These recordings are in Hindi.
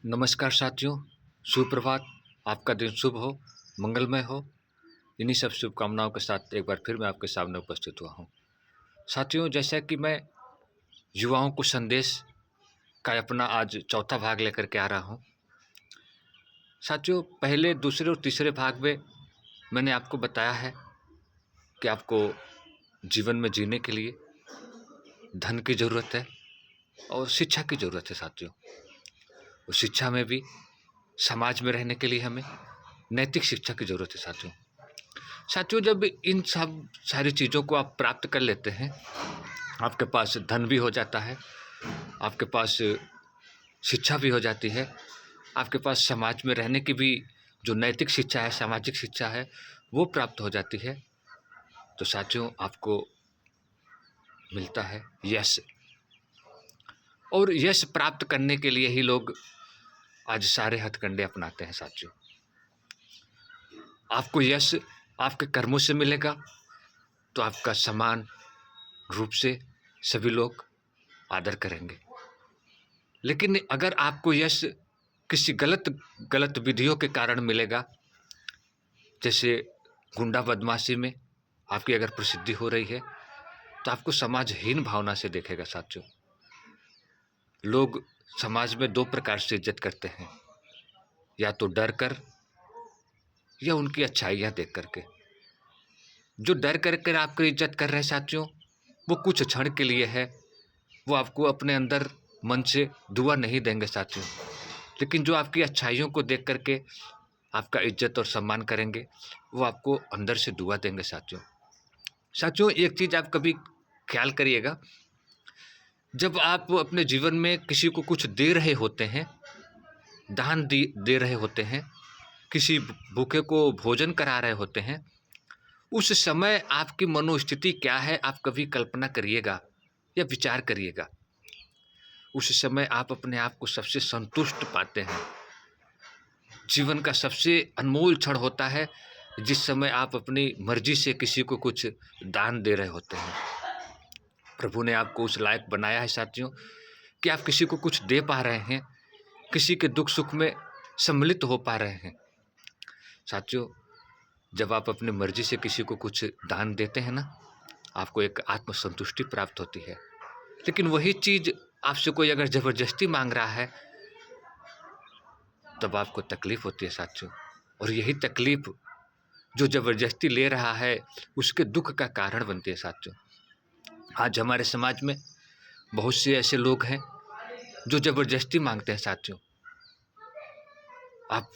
नमस्कार साथियों, सुप्रभात। आपका दिन शुभ हो, मंगलमय हो। इन्हीं सब शुभकामनाओं के साथ एक बार फिर मैं आपके सामने उपस्थित हुआ हूँ। साथियों, जैसा कि मैं युवाओं को संदेश का अपना आज चौथा भाग लेकर के आ रहा हूँ। साथियों, पहले, दूसरे और तीसरे भाग में मैंने आपको बताया है कि आपको जीवन में जीने के लिए धन की ज़रूरत है और शिक्षा की ज़रूरत है साथियों। और शिक्षा में भी समाज में रहने के लिए हमें नैतिक शिक्षा की ज़रूरत है साथियों। साथियों, जब इन सब सारी चीज़ों को आप प्राप्त कर लेते हैं, आपके पास धन भी हो जाता है, आपके पास शिक्षा भी हो जाती है, आपके पास समाज में रहने की भी जो नैतिक शिक्षा है, सामाजिक शिक्षा है, वो प्राप्त हो जाती है, तो साथियों आपको मिलता है यश। और यश प्राप्त करने के लिए ही लोग आज सारे हथकंडे अपनाते हैं साथियों। आपको यश आपके कर्मों से मिलेगा तो आपका समान रूप से सभी लोग आदर करेंगे। लेकिन अगर आपको यश किसी गलत विधियों के कारण मिलेगा, जैसे गुंडा बदमाशी में आपकी अगर प्रसिद्धि हो रही है, तो आपको समाजहीन भावना से देखेगा साथियों। लोग समाज में दो प्रकार से इज्जत करते हैं, या तो डर कर या उनकी अच्छाइयाँ देख करके। जो डर कर कर आपकी इज्जत कर रहे हैं साथियों, वो कुछ क्षण के लिए है, वो आपको अपने अंदर मन से दुआ नहीं देंगे साथियों। लेकिन जो आपकी अच्छाइयों को देख करके आपका इज्जत और सम्मान करेंगे, वो आपको अंदर से दुआ देंगे साथियों। साथियों, एक चीज़ आप कभी ख्याल करिएगा, जब आप अपने जीवन में किसी को कुछ दे रहे होते हैं, दान दे रहे होते हैं, किसी भूखे को भोजन करा रहे होते हैं, उस समय आपकी मनोस्थिति क्या है, आप कभी कल्पना करिएगा या विचार करिएगा। उस समय आप अपने आप को सबसे संतुष्ट पाते हैं। जीवन का सबसे अनमोल क्षण होता है जिस समय आप अपनी मर्जी से किसी को कुछ दान दे रहे होते हैं। प्रभु ने आपको उस लायक बनाया है साथियों कि आप किसी को कुछ दे पा रहे हैं, किसी के दुख सुख में सम्मिलित हो पा रहे हैं। साथियों, जब आप अपनी मर्जी से किसी को कुछ दान देते हैं ना, आपको एक आत्मसंतुष्टि प्राप्त होती है। लेकिन वही चीज़ आपसे कोई अगर ज़बरदस्ती मांग रहा है, तब आपको तकलीफ़ होती है साथियों। और यही तकलीफ़ जो ज़बरदस्ती ले रहा है, उसके दुख का कारण बनती है साथियों। आज हमारे समाज में बहुत से ऐसे लोग हैं जो ज़बरदस्ती मांगते हैं साथियों। आप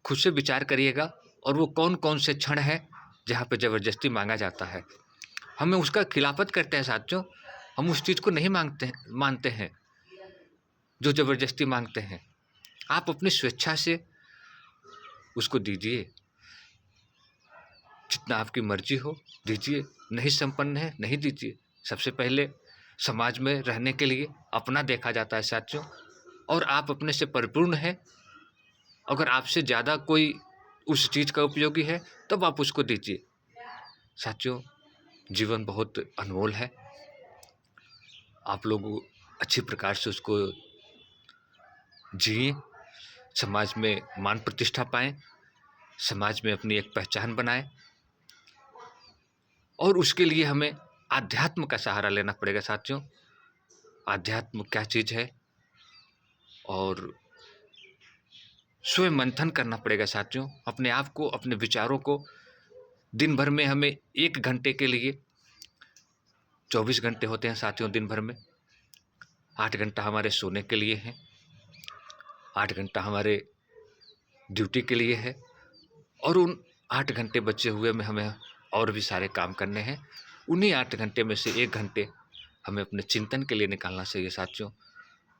खुद से विचार करिएगा, और वो कौन-कौन से क्षण हैं जहाँ पे ज़बरदस्ती मांगा जाता है। हमें उसका खिलाफत करते हैं साथियों, हम उस चीज़ को नहीं मानते हैं जो ज़बरदस्ती मांगते हैं। आप अपनी स्वेच्छा से उसको दीजिए, जितना आपकी मर्जी हो दीजिए, नहीं संपन्न है नहीं दीजिए। सबसे पहले समाज में रहने के लिए अपना देखा जाता है साथियों, और आप अपने से परिपूर्ण हैं। अगर आपसे ज़्यादा कोई उस चीज़ का उपयोगी है, तब आप उसको दीजिए। साथियों, जीवन बहुत अनमोल है, आप लोग अच्छी प्रकार से उसको जिए, समाज में मान प्रतिष्ठा पाएँ, समाज में अपनी एक पहचान बनाएँ। और उसके लिए हमें आध्यात्म का सहारा लेना पड़ेगा साथियों। आध्यात्म क्या चीज़ है, और स्वयं मंथन करना पड़ेगा साथियों। अपने आप को, अपने विचारों को दिन भर में हमें 1 घंटे के लिए, 24 घंटे होते हैं साथियों दिन भर में, 8 घंटा हमारे सोने के लिए है, 8 घंटा हमारे ड्यूटी के लिए है, और उन 8 घंटे बचे हुए में हमें और भी सारे काम करने हैं। उन्हीं 8 घंटे में से 1 घंटे हमें अपने चिंतन के लिए निकालना चाहिए साथियों।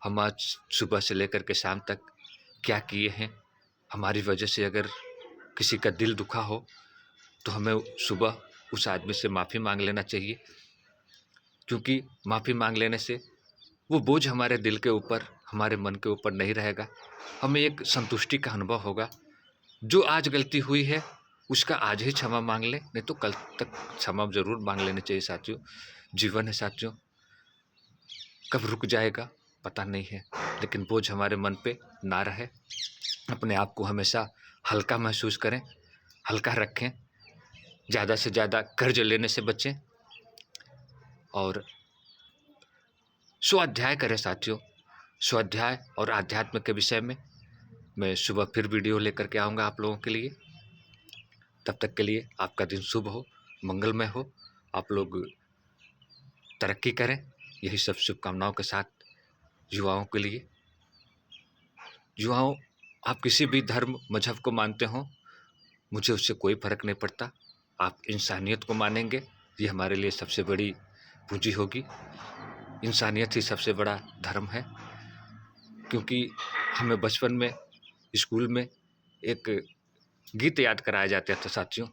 हम आज सुबह से लेकर के शाम तक क्या किए हैं, हमारी वजह से अगर किसी का दिल दुखा हो, तो हमें सुबह उस आदमी से माफ़ी मांग लेना चाहिए, क्योंकि माफ़ी मांग लेने से वो बोझ हमारे दिल के ऊपर, हमारे मन के ऊपर नहीं रहेगा। हमें एक संतुष्टि का अनुभव होगा। जो आज गलती हुई है उसका आज ही क्षमा मांग लें, नहीं तो कल तक क्षमा ज़रूर मांग लेनी चाहिए साथियों। जीवन है साथियों, कब रुक जाएगा पता नहीं है, लेकिन बोझ हमारे मन पे ना रहे। अपने आप को हमेशा हल्का महसूस करें, हल्का रखें, ज़्यादा से ज़्यादा कर्ज लेने से बचें और स्वाध्याय करें साथियों। स्वाध्याय और आध्यात्म के विषय में मैं सुबह फिर वीडियो लेकर के आऊँगा आप लोगों के लिए। तब तक के लिए आपका दिन शुभ हो, मंगलमय हो, आप लोग तरक्की करें, यही सब शुभकामनाओं के साथ युवाओं के लिए। युवाओं, आप किसी भी धर्म मजहब को मानते हो, मुझे उससे कोई फ़र्क नहीं पड़ता। आप इंसानियत को मानेंगे, ये हमारे लिए सबसे बड़ी पूंजी होगी। इंसानियत ही सबसे बड़ा धर्म है, क्योंकि हमें बचपन में स्कूल में एक गीत याद कराया जाता था साथियों,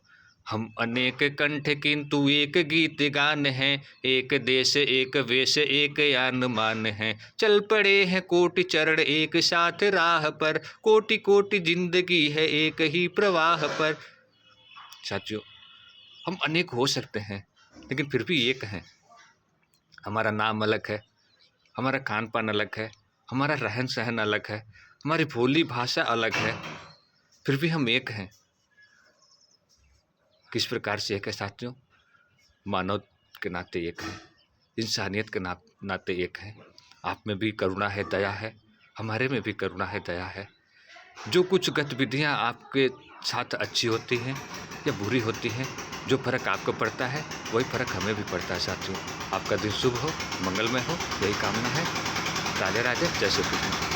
हम अनेक कंठ किंतु एक गीत गान हैं, एक देश एक वेश एक यान मान हैं, चल पड़े हैं कोटि चरण एक साथ राह पर, कोटि कोटि जिंदगी है एक ही प्रवाह पर। साथियों, हम अनेक हो सकते हैं, लेकिन फिर भी एक हैं। हमारा नाम अलग है, हमारा खान पान अलग है, हमारा रहन सहन अलग है, हमारी बोली भाषा अलग है, फिर भी हम एक हैं। किस प्रकार से एक है साथियों? मानव के नाते एक है, इंसानियत के नाते एक है। आप में भी करुणा है, दया है, हमारे में भी करुणा है, दया है। जो कुछ गतिविधियाँ आपके साथ अच्छी होती हैं या बुरी होती हैं, जो फ़र्क आपको पड़ता है वही फ़र्क हमें भी पड़ता है साथियों। आपका दिन शुभ हो, मंगलमय हो, यही कामना है। राधे राधे, जय श्री कृष्ण।